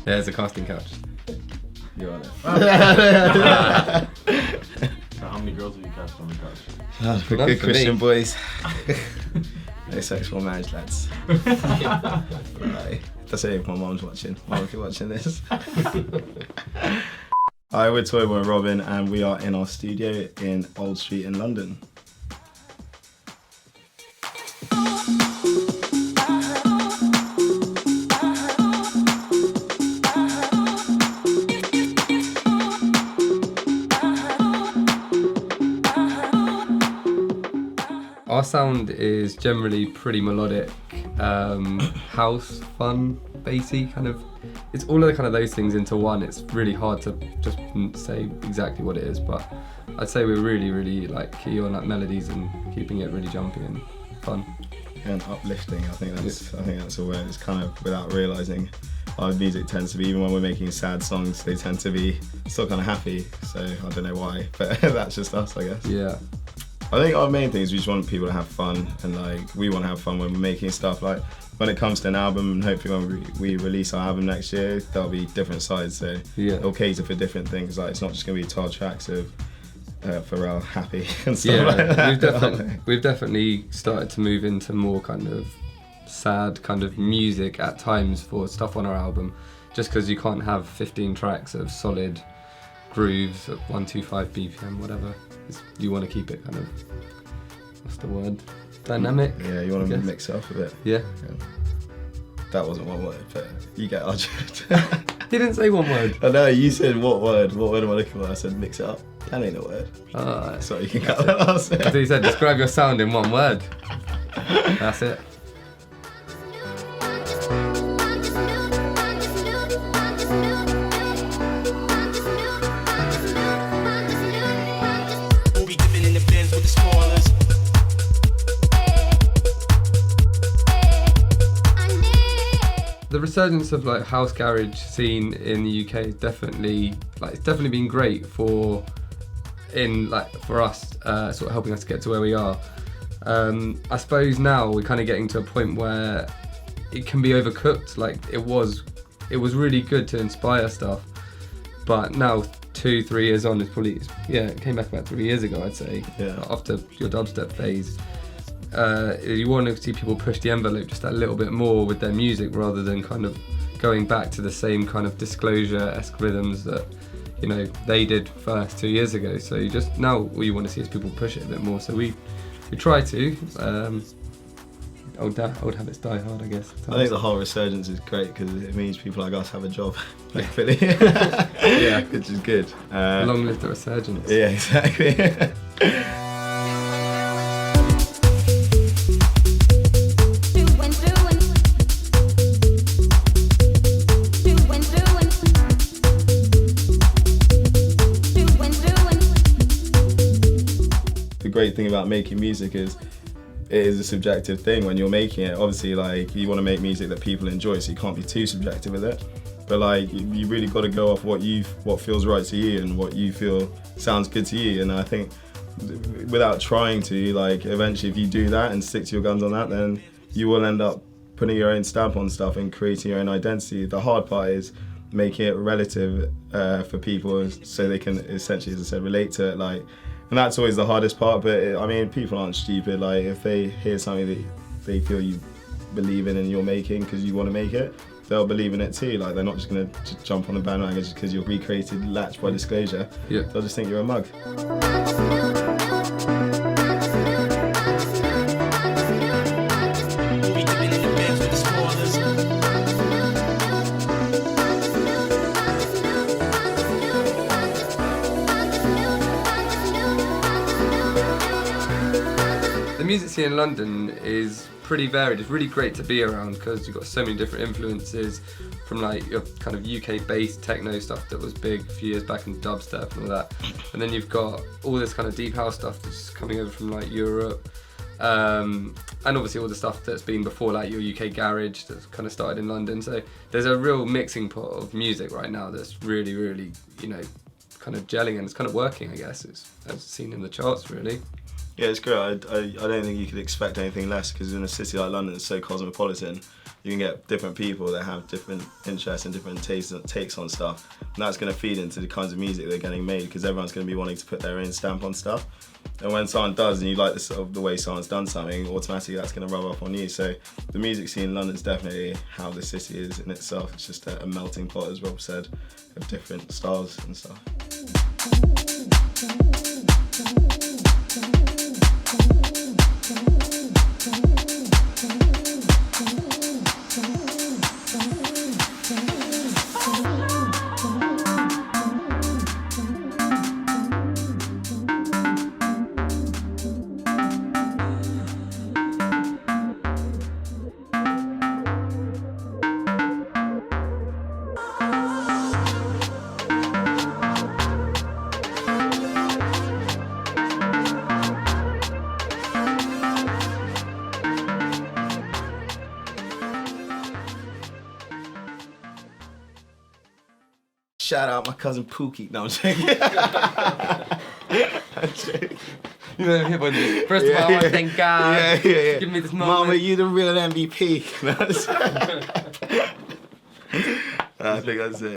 There's a casting couch. You're on it. So how many girls have you cast on the couch? Good Christian boys. No sexual marriage, lads. Like, that's it if my mom's watching. Mom, if you're watching this. Hi, we're Toyboy Robin and we are in our studio in Old Street in London. Our sound is generally pretty melodic, house, fun, bassy, kind of. It's all of the kind of those things into one. It's really hard to just say exactly what it is, but I'd say we're really like key on like melodies and keeping it really jumpy and fun. And uplifting, I think that's a word. It's kind of without realising. Our music tends to be, even when we're making sad songs, they tend to be still kind of happy. So I don't know why, but that's just us, I guess. Yeah. I think our main thing is we just want people to have fun, and like we want to have fun when we're making stuff. Like when it comes to an album, and hopefully when we release our album next year, there'll be different sides. So yeah, it'll cater for different things. Like it's not just going to be 12 tracks of Pharrell happy and stuff. Yeah, like that. we've definitely started to move into more kind of sad kind of music at times for stuff on our album, just because you can't have 15 tracks of solid grooves at 125 BPM, whatever. You want to keep it kind of, what's the word? Dynamic? Yeah, you want to mix it up a bit. Yeah. That wasn't one word, but you get our drift. He didn't say one word. I know, you said what word? What word am I looking for? I said mix it up. That ain't a word. Sorry, you can cut that last bit. I thought you said describe your sound in one word. That's it. The resurgence of like house garage scene in the UK is definitely it's definitely been great for us, sort of helping us to get to where we are. I suppose now we're kind of getting to a point where it can be overcooked. Like it was really good to inspire stuff, but now 2-3 years on, it came back about 3 years ago, I'd say. Yeah. After your dubstep phase. You want to see people push the envelope just a little bit more with their music rather than kind of going back to the same kind of Disclosure-esque rhythms that they did first 2 years ago. So now all you want to see is people push it a bit more. So we try to. Old habits die hard, I guess. I think the whole resurgence is great because it means people like us have a job, hopefully. Yeah, which is good. Long live the resurgence. Yeah, exactly. The great thing about making music is it is a subjective thing when you're making it. Obviously, like you want to make music that people enjoy, so you can't be too subjective with it. But like you really got to go off what feels right to you and what you feel sounds good to you. And I think without trying to, like eventually if you do that and stick to your guns on that, then you will end up putting your own stamp on stuff and creating your own identity. The hard part is making it relative for people so they can essentially, as I said, relate to it. And that's always the hardest part, but I mean, people aren't stupid. Like, if they hear something that they feel you believe in and you're making because you want to make it, they'll believe in it too. Like, they're not just going to jump on the bandwagon just because you're recreated Latch by Disclosure. Yeah. They'll just think you're a mug. The music scene in London is pretty varied. It's really great to be around because you've got so many different influences from like your kind of UK-based techno stuff that was big a few years back and dubstep and all that. And then you've got all this kind of deep house stuff that's coming over from like Europe. And obviously all the stuff that's been before, like your UK garage that's kind of started in London. So there's a real mixing pot of music right now that's really, really, you know, kind of gelling and it's kind of working, I guess. It's as seen in the charts, really. Yeah, it's great. I don't think you could expect anything less because in a city like London, it's so cosmopolitan. You can get different people that have different interests and different takes on stuff, and that's going to feed into the kinds of music they're getting made because everyone's going to be wanting to put their own stamp on stuff. And when someone does, and you like the way someone's done something, automatically that's going to rub off on you. So the music scene in London is definitely how the city is in itself. It's just a melting pot, as Rob said, of different styles and stuff. Shout out my cousin Pookie. No, I'm joking. I'm joking. You know, first of all, I want to thank God. Yeah. Give me this moment. Mama, you the real MVP. I think that's it.